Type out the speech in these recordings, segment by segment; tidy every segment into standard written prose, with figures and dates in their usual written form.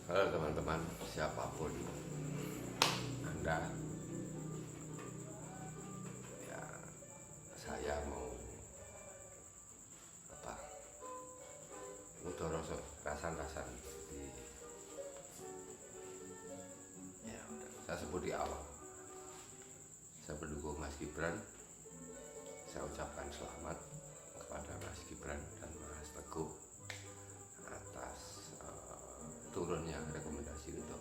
Halo teman-teman, siapapun Anda, ya saya mau apa? Mudoro rasan-rasan di ya udah, saya sebut di awal. Saya mendukung Mas Gibran. Saya ucapkan selamat kepada Mas Gibran dan Mas Teguh atas turunnya rekomendasi untuk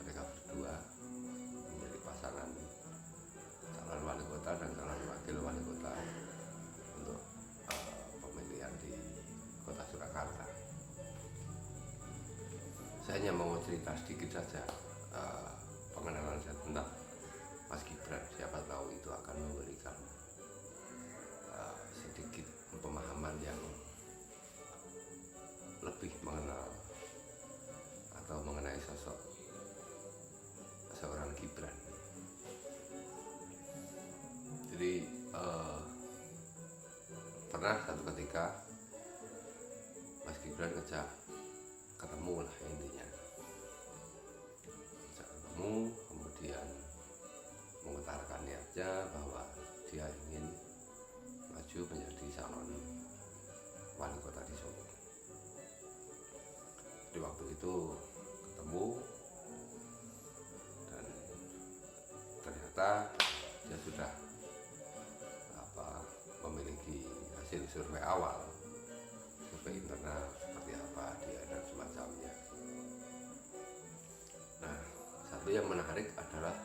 mereka berdua menjadi pasangan calon wali kota dan calon wakil wali kota untuk pemilihan di kota Surakarta. Saya hanya mau cerita sedikit saja pengenalan saya tentang Mas Gibran. Siapa tahu itu akan memberikan sedikit pemahaman yang lebih mengenal atau mengenai sosok seorang Gibran. Jadi pernah satu ketika Mas Gibran ngejak ketemu lah intinya, ngejak ketemu, kemudian mengutarakan niatnya bahwa dia ingin maju menjadi calon wali kota di Solo. Di waktu itu ketemu dan ternyata dia sudah memiliki hasil survei awal, survei internal seperti apa dia dan semacamnya. Nah, satu yang menarik adalah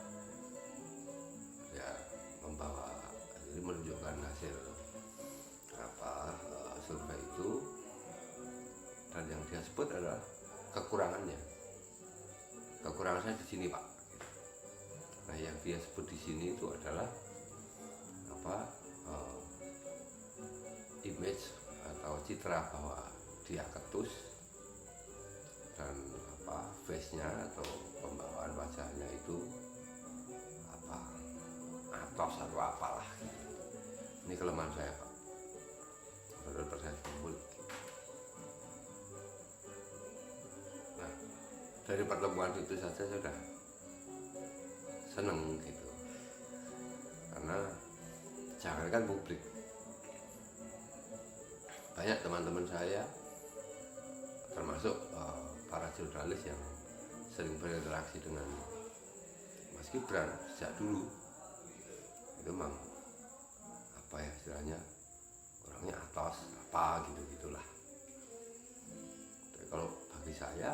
dia menunjukkan hasil survei itu, dan yang dia sebut adalah kekurangannya. Kekurangan saya di sini, Pak. Nah, yang dia sebut di sini itu adalah image atau citra bahwa dia ketus dan face-nya atau pembawaan wajahnya itu atos atau apalah gitu. Ini kelemahan saya, Pak. Menurut saya timbul. Nah, dari pertemuan itu saja sudah seneng gitu, karena jangankan publik, banyak teman-teman saya termasuk para jurnalis yang sering berinteraksi dengan Mas Gibran sejak dulu, itu memang istilahnya orangnya atas gitulah. Tapi kalau bagi saya,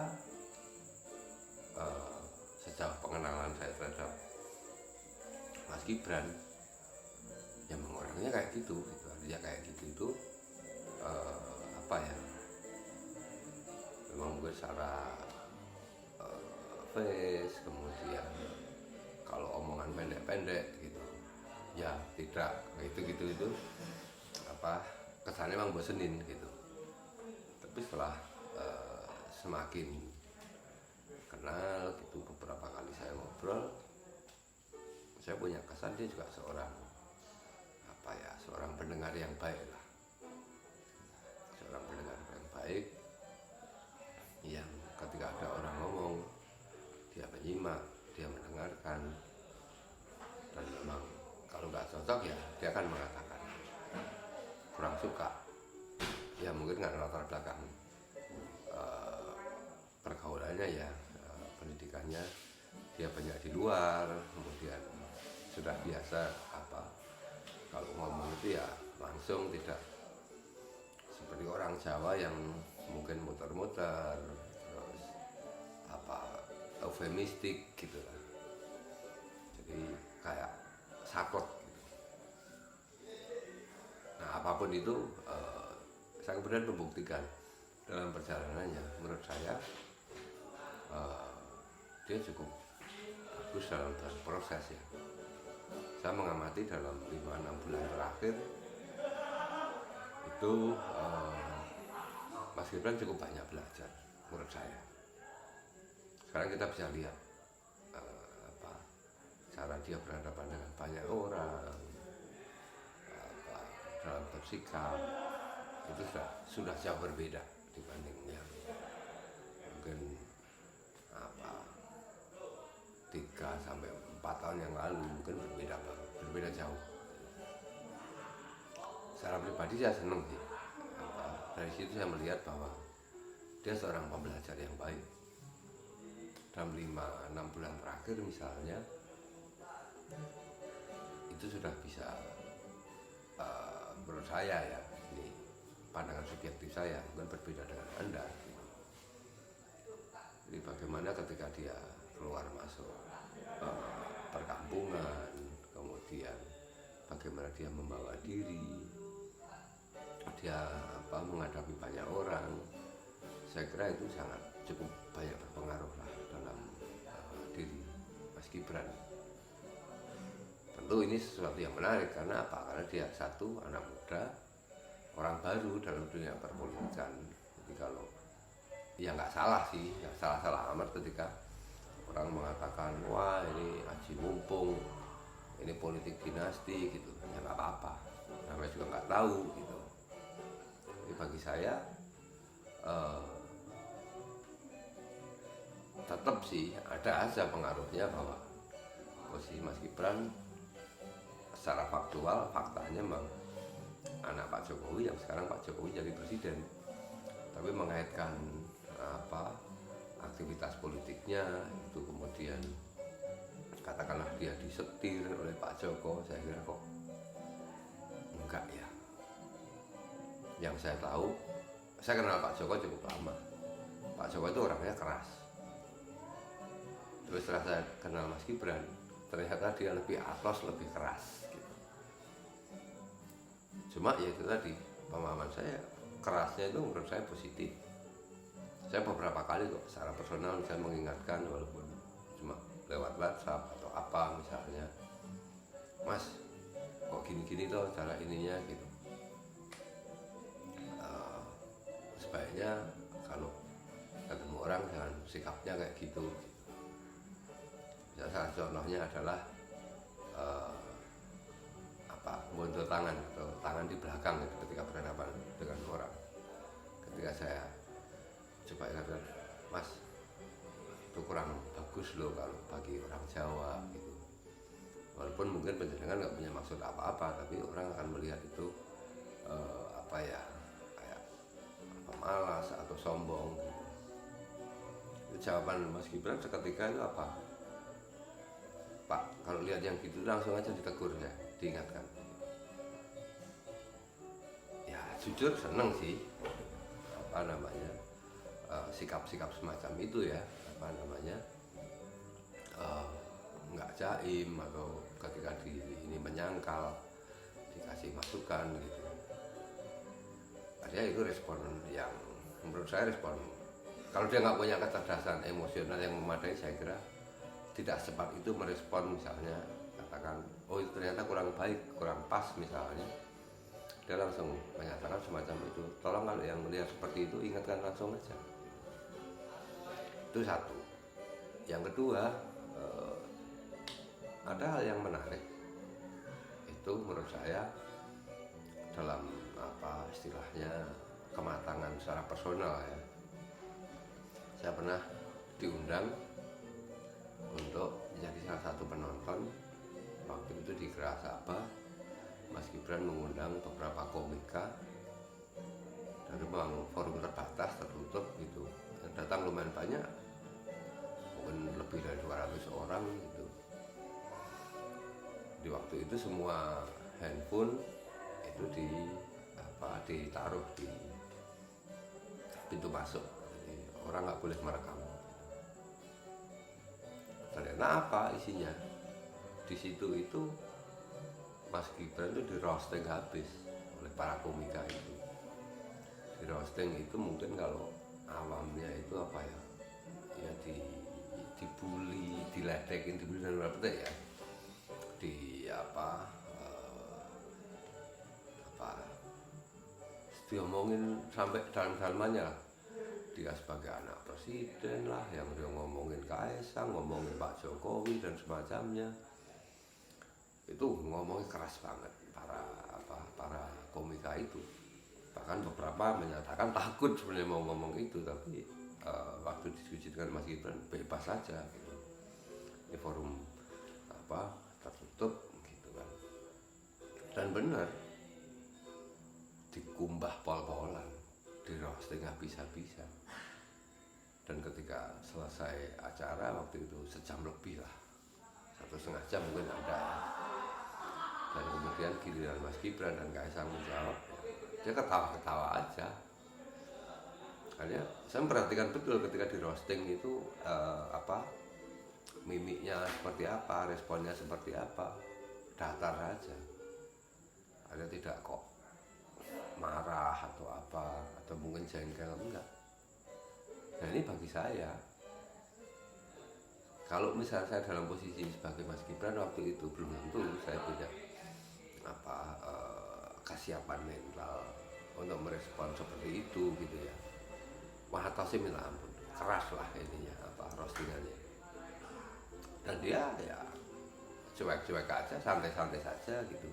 sejauh pengenalan saya terhadap Mas Gibran, ya memang orangnya kayak gitu. Artinya kayak gitu itu memang gue secara face, kemudian kalau omongan pendek-pendek gitu ya tidak gitu kesannya memang bosenin gitu. Tapi setelah semakin kenal gitu, beberapa kali saya ngobrol, saya punya kesan dia juga seorang pendengar yang baik lah, seorang pendengar yang baik yang ketika ada orang ngomong dia menyimak, dia mendengarkan, dan memang kalau nggak cocok ya dia akan mengatakan kurang suka. Ya mungkin nggak latar belakang pergaulannya ya, pendidikannya dia banyak di luar, kemudian sudah biasa kalau ngomong itu ya langsung, tidak seperti orang Jawa yang mungkin muter-muter, terus eufemistik gitu lah, jadi kayak sakot gitu. Nah, apapun itu, saya kemudian membuktikan dalam perjalanannya. Menurut saya dia cukup bagus dalam proses ya. Saya mengamati dalam 5-6 bulan terakhir itu Mas Gibran cukup banyak belajar menurut saya. Sekarang kita bisa lihat cara dia berhadapan dengan banyak orang, dalam bersikap, itu sudah jauh berbeda dibanding yang mungkin beda jauh. Secara pribadi saya senang sih. Dari situ saya melihat bahwa dia seorang pembelajar yang baik. Dalam 5-6 bulan terakhir misalnya, itu sudah bisa, menurut saya ya, ini pandangan subjektif saya, mungkin berbeda dengan Anda. Jadi bagaimana ketika dia keluar masuk perkampungan, kemudian bagaimana dia membawa diri, dia menghadapi banyak orang, saya kira itu sangat cukup banyak berpengaruh lah dalam diri Mas Gibran. Tentu ini sesuatu yang menarik karena apa? Karena dia satu anak muda, orang baru dalam dunia perpolitikan. Jadi kalau ya nggak salah sih, nggak salah amat ketika orang mengatakan wah ini aji mumpung, ini politik dinasti gitu, ya nggak apa-apa. Namanya juga nggak tahu gitu. Jadi bagi saya tetap sih ada aja pengaruhnya bahwa posisi Mas Gibran secara faktual, faktanya memang anak Pak Jokowi yang sekarang Pak Jokowi jadi presiden, tapi mengaitkan aktivitas politiknya itu kemudian katakanlah dia disetir oleh Pak Joko, saya kira kok enggak ya. Yang saya tahu, saya kenal Pak Joko cukup lama. Pak Joko itu orangnya keras. Terus setelah saya kenal Mas Gibran, ternyata dia lebih atos, lebih keras gitu. Cuma ya itu tadi, pemahaman saya kerasnya itu menurut saya positif. Saya beberapa kali kok secara personal saya mengingatkan, walaupun cuma lewat WhatsApp atau apa misalnya, Mas kok gini-gini loh cara ininya gitu, sebaiknya kalau ketemu orang jangan sikapnya kayak gitu. Salah contohnya adalah bontot tangan atau tangan di belakang gitu, ketika berhadapan dengan orang. Ketika saya coba ingatkan, Mas itu kurang bagus loh kalau bagi orang Jawa gitu. Walaupun mungkin penjenengan nggak punya maksud apa-apa, tapi orang akan melihat itu kayak pemalas atau sombong gitu. Itu jawaban Mas Gibran seketika itu apa? Pak, kalau lihat yang gitu langsung aja ditegur ya, diingatkan. Ya jujur seneng sih sikap-sikap semacam itu ya, nggak jaim atau ketika ini menyangkal dikasih masukan gitu. Artinya itu respon yang menurut saya respon, kalau dia nggak punya kecerdasan emosional yang memadai, saya kira tidak secepat itu merespon. Misalnya katakan, oh itu ternyata kurang baik, kurang pas misalnya, dia langsung menyatakan semacam itu. Tolong kalau yang melihat seperti itu ingatkan langsung aja. Itu satu. Yang kedua, ada hal yang menarik itu menurut saya dalam istilahnya kematangan secara personal ya. Saya pernah diundang untuk menjadi salah satu penonton waktu itu di Geraha Sabah. Mas Gibran mengundang beberapa komika dan memang forum terbatas, tertutup gitu. Yang datang lumayan banyak, mungkin lebih dari 200 orang gitu. Di waktu itu semua handphone itu ditaruh di pintu masuk, jadi orang nggak boleh merekam. Ternyata apa isinya? Di situ itu Mas Gibran itu di roasting habis oleh para komika itu. Di roasting itu mungkin kalau awamnya itu ya dibully, diledekin, dibully dan berapa ya, diomongin sampai dalam-dalamannya lah. Dia sebagai anak presiden lah, yang dia ngomongin Kaisang, ngomongin Pak Jokowi dan semacamnya. Itu ngomongnya keras banget para komika itu. Bahkan beberapa menyatakan takut sebenarnya mau ngomong itu, tapi waktu diskusi dengan Mas Gibran bebas saja gitu. Di forum tertutup gitu kan. Dan benar, dikumbah pol-polan, di roasting habis-habisan. Dan ketika selesai acara waktu itu sejam lebih lah, 1,5 jam mungkin ada ya. Dan kemudian giliran Mas Gibran dan Kaisang menjawab, dia ketawa-ketawa aja. Karena saya memperhatikan betul ketika di roasting itu mimiknya seperti apa, responnya seperti apa, datar aja. Ada tidak kok marah atau apa, atau mungkin jengkel, enggak. Nah ini bagi saya, kalau misalnya saya dalam posisi sebagai Mas Gibran waktu itu, belum tentu saya punya kesiapan mental untuk merespon seperti itu gitu ya. Wah atau sih minta ampun, keras lah ininya roastingannya. Dan dia ya cuek-cuek aja, santai-santai saja gitu.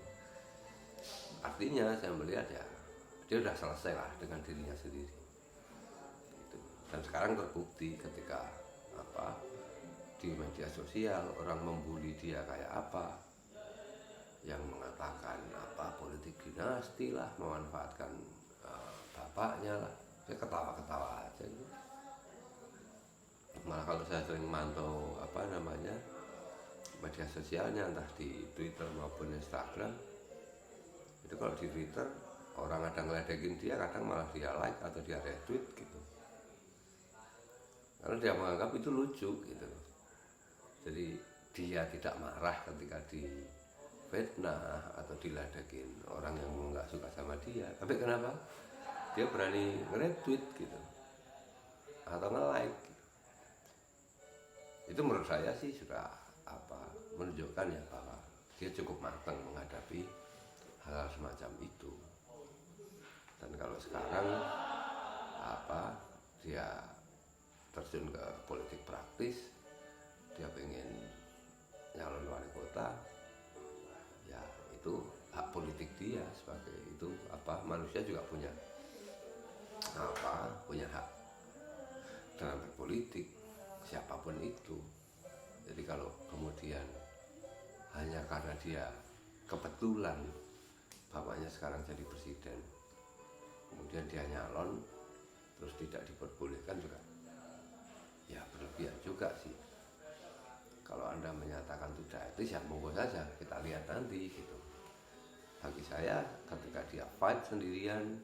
Artinya saya melihat ya dia udah selesai lah dengan dirinya sendiri gitu. Dan sekarang terbukti ketika di media sosial orang membuli dia kayak apa, yang mengatakan politik dinasti lah, memanfaatkan bapaknya lah, dia ketawa-ketawa aja gitu. Malah kalau saya sering mantau media sosialnya, entah di Twitter maupun Instagram, itu kalau di Twitter orang ada ngeledekin dia, kadang malah dia like atau dia retweet gitu, karena dia menganggap itu lucu gitu. Jadi dia tidak marah ketika difitnah atau diledekin orang yang nggak suka sama dia, tapi kenapa dia berani nge-retweet gitu atau nge-like gitu. Itu menurut saya sih sudah menunjukkan ya bahwa dia cukup matang menghadapi hal semacam itu. Dan kalau sekarang dia terjun ke politik praktis, dia pengen nyalon wali kota, ya itu hak politik dia sebagai itu manusia juga punya hak dalam berpolitik, siapapun itu. Jadi kalau kemudian hanya karena dia kebetulan bapaknya sekarang jadi presiden, kemudian dia nyalon terus tidak diperbolehkan, juga ya berlebihan juga sih. Kalau Anda menyatakan tidak etis, ya monggo saja, kita lihat nanti gitu. Bagi saya ketika dia fight sendirian,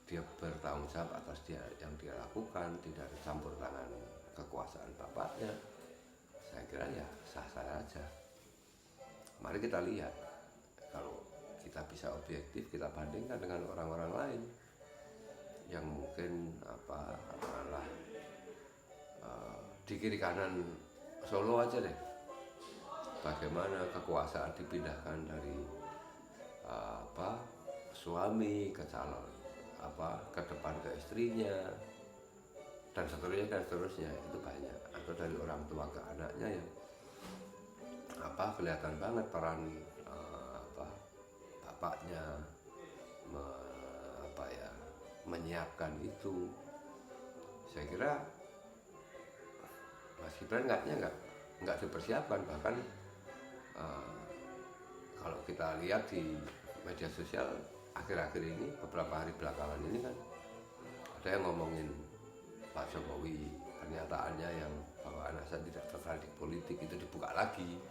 dia bertanggung jawab atas yang dia lakukan, tidak campur tangan kekuasaan bapaknya, saya kira ya sah-sah saja. Mari kita lihat, kalau kita bisa objektif, kita bandingkan dengan orang-orang lain yang mungkin di kiri kanan Solo aja deh, bagaimana kekuasaan dipindahkan dari suami ke calon ke depan ke istrinya, dan seterusnya itu banyak. Atau dari orang tua ke anaknya yang kelihatan banget peran bapaknya menyiapkan itu. Saya kira Mas Gibran nggak dipersiapkan. Bahkan kalau kita lihat di media sosial akhir-akhir ini, beberapa hari belakangan ini kan ada yang ngomongin Pak Jokowi, pernyataannya yang bahwa anak saya tidak tertarik di politik itu dibuka lagi.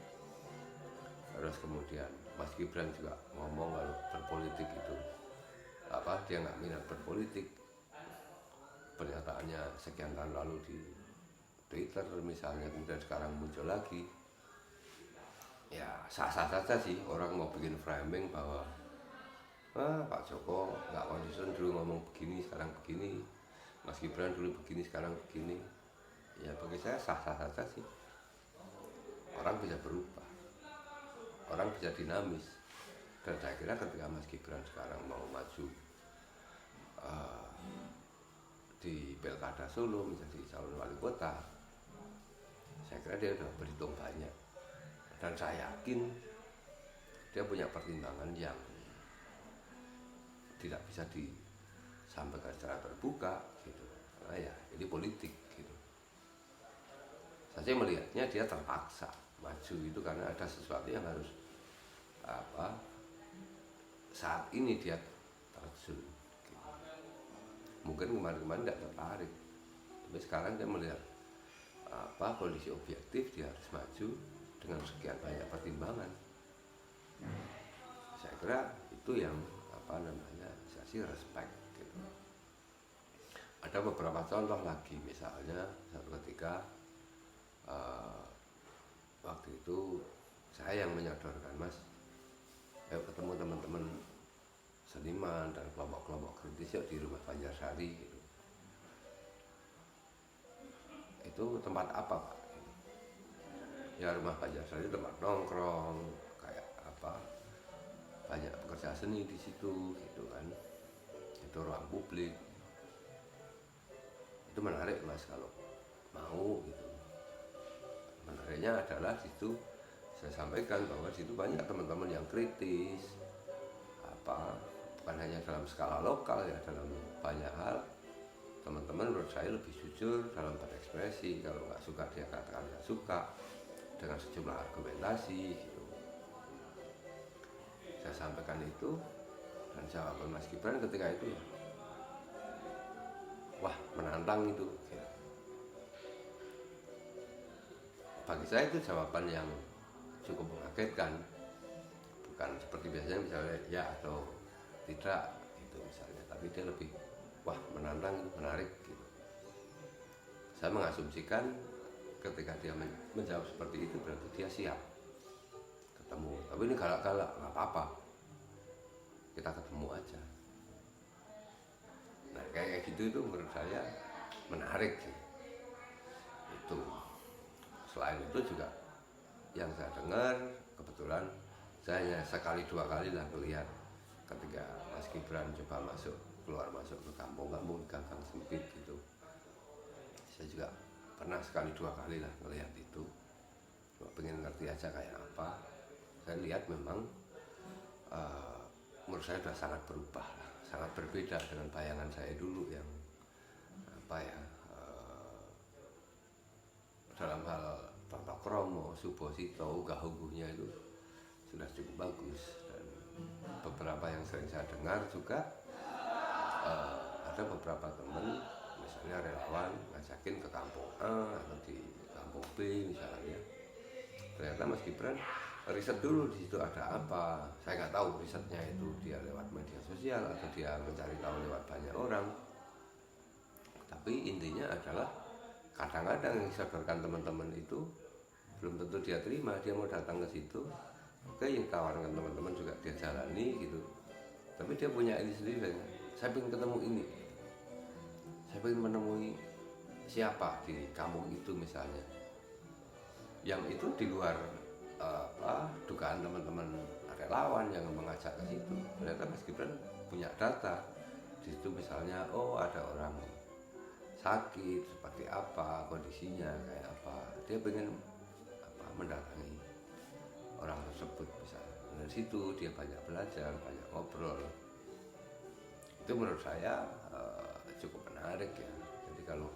Terus kemudian Mas Gibran juga ngomong kalau berpolitik itu dia nggak minat berpolitik. Pernyataannya sekian tahun lalu di Twitter misalnya, kemudian sekarang muncul lagi. Ya sah-sah saja sih orang mau bikin framing bahwa Pak Joko nggak konsisten, dulu ngomong begini sekarang begini, Mas Gibran dulu begini sekarang begini. Ya bagi saya sah-sah saja sih. Orang bisa berubah, orang bisa dinamis. Dan saya kira ketika Mas Gibran sekarang mau maju di Pilkada Solo menjadi calon wali kota, saya kira dia sudah berhitung banyak. Dan saya yakin dia punya pertimbangan yang tidak bisa disampaikan secara terbuka gitu. Karena ya ini politik gitu. Saya melihatnya dia terpaksa maju itu karena ada sesuatu yang harus saat ini dia terjun gitu. Mungkin kemarin-kemarin nggak tertarik, tapi sekarang dia melihat kondisi objektif, dia harus maju dengan sekian banyak pertimbangan. Saya kira itu yang saya sih respect gitu. Ada beberapa contoh lagi, misalnya satu ketika waktu itu saya yang menyodorkan, Mas, ayo ketemu teman-teman seniman dan kelompok-kelompok kritis yuk di rumah Banjarsari gitu. Itu tempat apa, Pak? Ya rumah Banjarsari tempat nongkrong, kayak banyak pekerja seni di situ gitu kan. Itu ruang publik. Itu menarik, Mas, kalau mau gitu. Menariknya adalah situ saya sampaikan bahwa situ banyak teman-teman yang kritis, bukan hanya dalam skala lokal ya, dalam banyak hal. Teman-teman menurut saya lebih jujur dalam berekspresi. Kalau nggak suka dia katakan nggak suka dengan sejumlah argumentasi gitu. Saya sampaikan itu, dan jawaban Mas Gibran ketika itu ya, wah menantang itu gitu. Bagi saya itu jawaban yang cukup mengagetkan, bukan seperti biasanya misalnya ya atau tidak gitu misalnya, tapi dia lebih wah menantang, itu menarik gitu. Saya mengasumsikan ketika dia menjawab seperti itu berarti dia siap ketemu, tapi ini galak-galak nggak apa-apa, kita ketemu aja. Nah kayak gitu itu menurut saya menarik sih. Itu selain itu juga yang saya dengar, kebetulan saya hanya sekali dua kali lah melihat ketika Mas Gibran coba keluar masuk ke kampung-kampung gang-gang sempit gitu. Saya juga pernah sekali dua kali lah melihat itu, cuma pengen ngerti aja kayak apa. Saya lihat memang menurut saya sudah sangat berubah, sangat berbeda dengan bayangan saya dulu yang dalam hal tata kromo, subosito, ugah-ugahnya itu sudah cukup bagus. Dan beberapa yang sering saya dengar juga ada beberapa teman misalnya relawan ngajakin ke kampung A atau di kampung B misalnya, ternyata Mas Gibran riset dulu di situ ada apa. Saya nggak tahu risetnya itu dia lewat media sosial atau dia mencari tahu lewat banyak orang, tapi intinya adalah kadang-kadang yang disodorkan teman-teman itu belum tentu dia terima. Dia mau datang ke situ, oke, yang tawarkan teman-teman juga dia jalani gitu, tapi dia punya ini sendiri. Saya ingin ketemu ini, saya ingin menemui siapa di kampung itu misalnya, yang itu di luar dugaan teman-teman relawan yang mengajak ke situ. Ternyata Mas Gibran punya data di situ, misalnya ada orang sakit seperti apa, kondisinya kayak apa, dia pengen mendatangi orang tersebut misalnya. Dari situ dia banyak belajar, banyak ngobrol. Itu menurut saya cukup menarik ya. Jadi kalau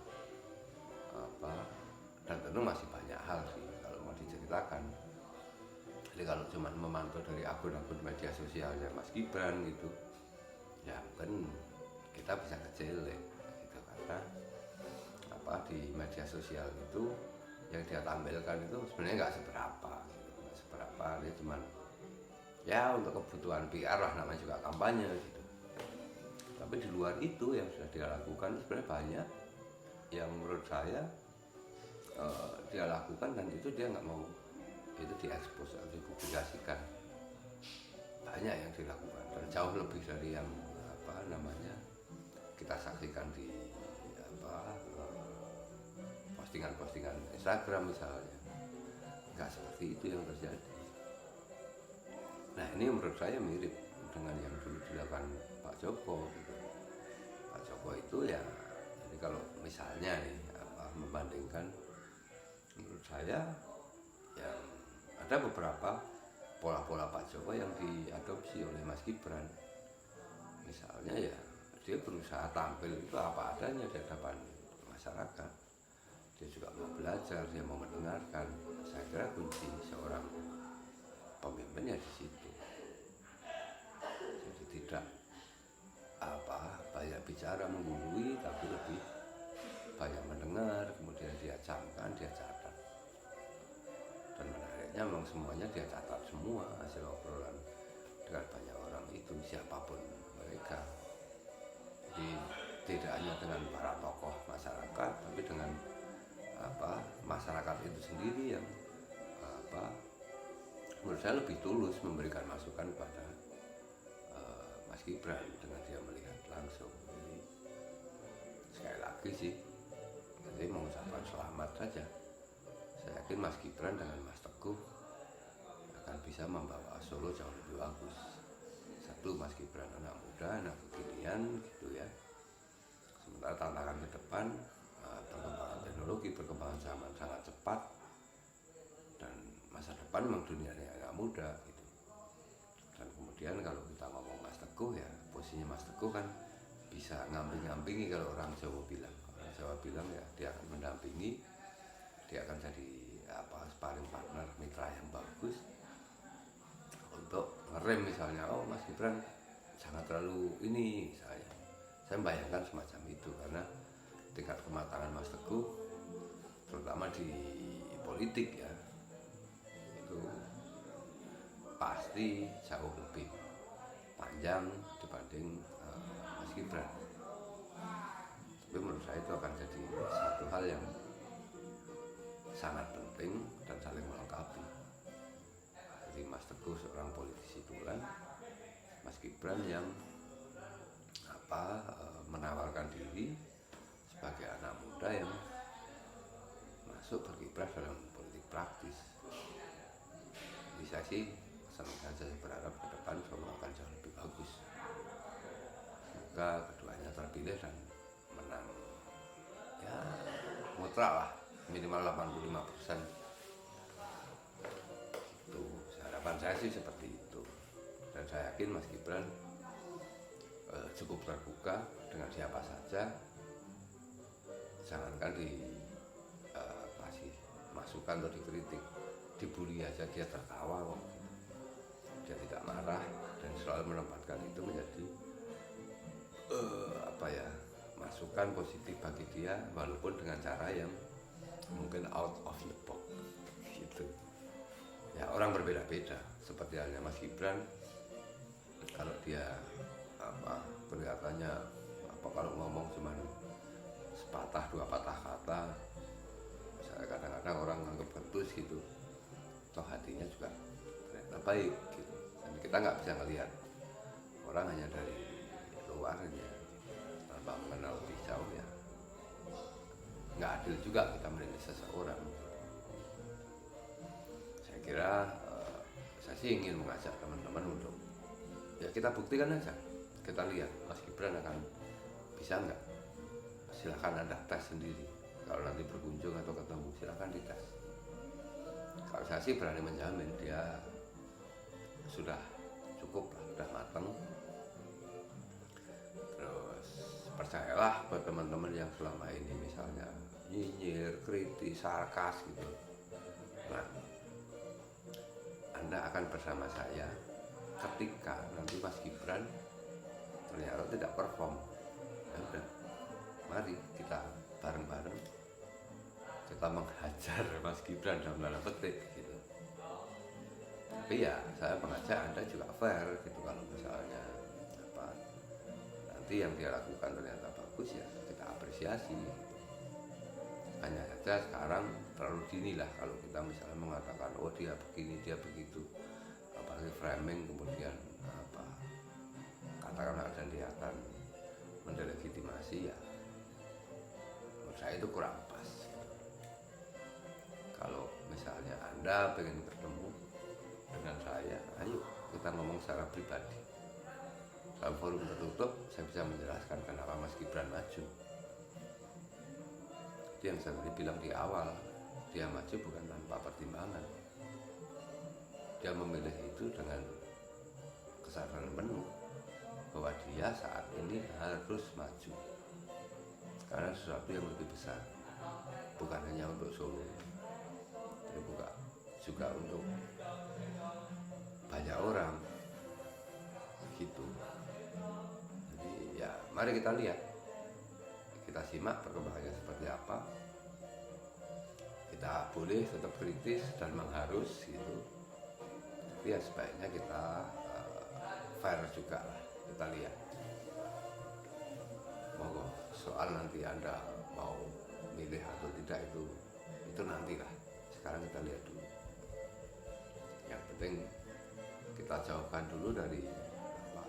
dan tentu masih banyak hal sih kalau mau diceritakan. Jadi kalau cuma memantau dari akun-akun media sosialnya Mas Gibran gitu, ya mungkin kita bisa kejelek gitu, karena di media sosial itu yang dia tampilkan itu sebenarnya nggak seberapa gitu. Nggak seberapa, dia cuman ya untuk kebutuhan PR lah, namanya juga kampanye gitu. Tapi di luar itu yang sudah dia lakukan sebenarnya banyak yang menurut saya dia lakukan, dan itu dia nggak mau itu diekspos atau dipublikasikan. Banyak yang dilakukan dan jauh lebih dari yang kita saksikan di postingan-postingan Instagram misalnya. Nggak seperti itu yang terjadi. Nah ini menurut saya mirip dengan yang dulu dilakukan Pak Joko gitu. Pak Joko itu ya, jadi kalau misalnya nih membandingkan, menurut saya yang ada beberapa pola-pola Pak Joko yang diadopsi oleh Mas Gibran. Misalnya ya dia berusaha tampil itu apa adanya di hadapan masyarakat. Dia juga mau belajar, dia mau mendengarkan. Saya kira kunci seorang pemimpin ya di situ. Jadi bicara menggurui, tapi lebih banyak mendengar, kemudian dia camkan, dia catat. Dan menariknya memang semuanya dia catat semua hasil obrolan dengan banyak orang itu, siapapun mereka. Jadi tidak hanya dengan para tokoh masyarakat, tapi dengan masyarakat itu sendiri yang menurut saya lebih tulus memberikan masukan pada Mas Gibran dengan dia melihat langsung. Jadi sekali lagi sih, jadi mengucapkan selamat saja. Saya yakin Mas Gibran dengan Mas Teguh akan bisa membawa Solo jauh lebih bagus. Satu, Mas Gibran anak muda, anak kekinian gitu ya. Sementara tantangan ke depan, perkembangan teknologi, perkembangan zaman sangat cepat, dan masa depan memang dunianya agak muda gitu. Dan kemudian kalau kita ngomong Mas Teguh ya, posisinya Mas Teguh kan bisa ngamping-ngampingi kalau orang Jawa bilang. Orang Jawa bilang ya dia akan mendampingi, dia akan jadi sparring partner, mitra yang bagus untuk ngerem misalnya, oh Mas Gibran jangan terlalu ini misalnya. Saya membayangkan semacam itu karena tingkat kematangan Mas Teguh terutama di politik ya itu pasti jauh lebih panjang dibanding Mas Gibran. Tapi menurut saya itu akan jadi satu hal yang sangat penting dan saling melengkapi. Jadi Mas Teguh seorang politisi tulen, Mas Gibran yang menawarkan diri sebagai anak muda yang masuk berkiprah dalam politik praktis. Jadi saya sih senang saja, saya berharap ke depan Solo akan jauh lebih bagus. Semoga keduanya terpilih dan menang ya mutlak lah, minimal 85%. Itu harapan saya sih seperti itu. Dan saya yakin Mas Gibran cukup terbuka dengan siapa saja, jangankan dikasih masukan atau dikritik, dibully aja dia tertawa kok. Dia tidak marah dan selalu menempatkan itu menjadi masukan positif bagi dia, walaupun dengan cara yang mungkin out of the box gitu. Ya orang berbeda-beda, seperti halnya Mas Gibran, kalau dia kelihatannya kalau ngomong cuma sepatah dua patah kata, misalnya kadang-kadang orang nganggap kentus gitu, toh hatinya juga ternyata baik gitu. Dan kita nggak bisa ngelihat orang hanya dari luarnya tanpa mengenal lebih jauh ya, nggak adil juga kita menilai seseorang. Saya kira saya sih ingin mengajak teman-teman untuk ya kita buktikan aja, kita lihat Mas Gibran akan bisa nggak. Silahkan Anda tes sendiri, kalau nanti berkunjung atau ketemu silahkan dites. Kalau saya sih berani menjamin dia sudah cukup lah, sudah matang. Terus percayalah buat teman-teman yang selama ini misalnya nyinyir, kritis, sarkas gitu, nah Anda akan bersama saya ketika nanti Mas Gibran ternyata tidak perform. Ya udah, mari kita bareng-bareng kita menghajar Mas Gibran dalam tanda petik gitu. Tapi ya saya mengajak Anda juga fair gitu, kalau misalnya nanti yang dia lakukan ternyata bagus ya kita apresiasi gitu. Hanya saja sekarang terlalu dini lah kalau kita misalnya mengatakan oh dia begini dia begitu, apalagi framing kemudian katakanlah dan dia akan mendelegitimasi, ya menurut saya itu kurang pas. Kalau misalnya Anda pengen ketemu dengan saya, ayo kita ngomong secara pribadi. Dalam forum tertutup saya bisa menjelaskan kenapa Mas Gibran maju. Itu yang saya bilang di awal, dia maju bukan tanpa pertimbangan. Dia memilih itu dengan kesadaran penuh bahwa dia saat ini harus maju karena sesuatu yang lebih besar, bukan hanya untuk Solo, tapi juga untuk banyak orang gitu. Jadi ya mari kita lihat kita simak perkembangannya seperti apa. Kita boleh tetap kritis dan mengharus gitu, tapi ya sebaiknya kita fair juga lah, kita lihat. Monggo, soal nanti Anda mau milih atau tidak itu nantilah. Sekarang kita lihat dulu. Yang penting kita jauhkan dulu dari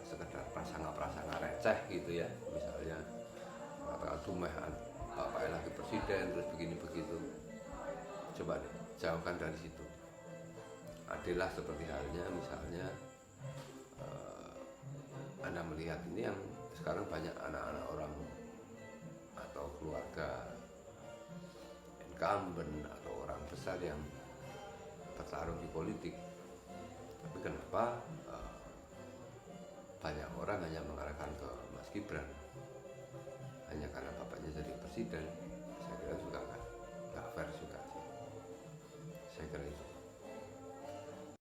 sekedar prasangka-prasangka receh gitu ya. Misalnya mengatakan tumehan Bapak lagi presiden terus begini begitu. Coba deh jauhkan dari situ. Adillah seperti halnya misalnya Anda melihat ini yang sekarang banyak anak-anak orang atau keluarga incumbent atau orang besar yang bertarung di politik. Tapi kenapa banyak orang hanya mengarahkan ke Mas Gibran hanya karena bapaknya jadi presiden?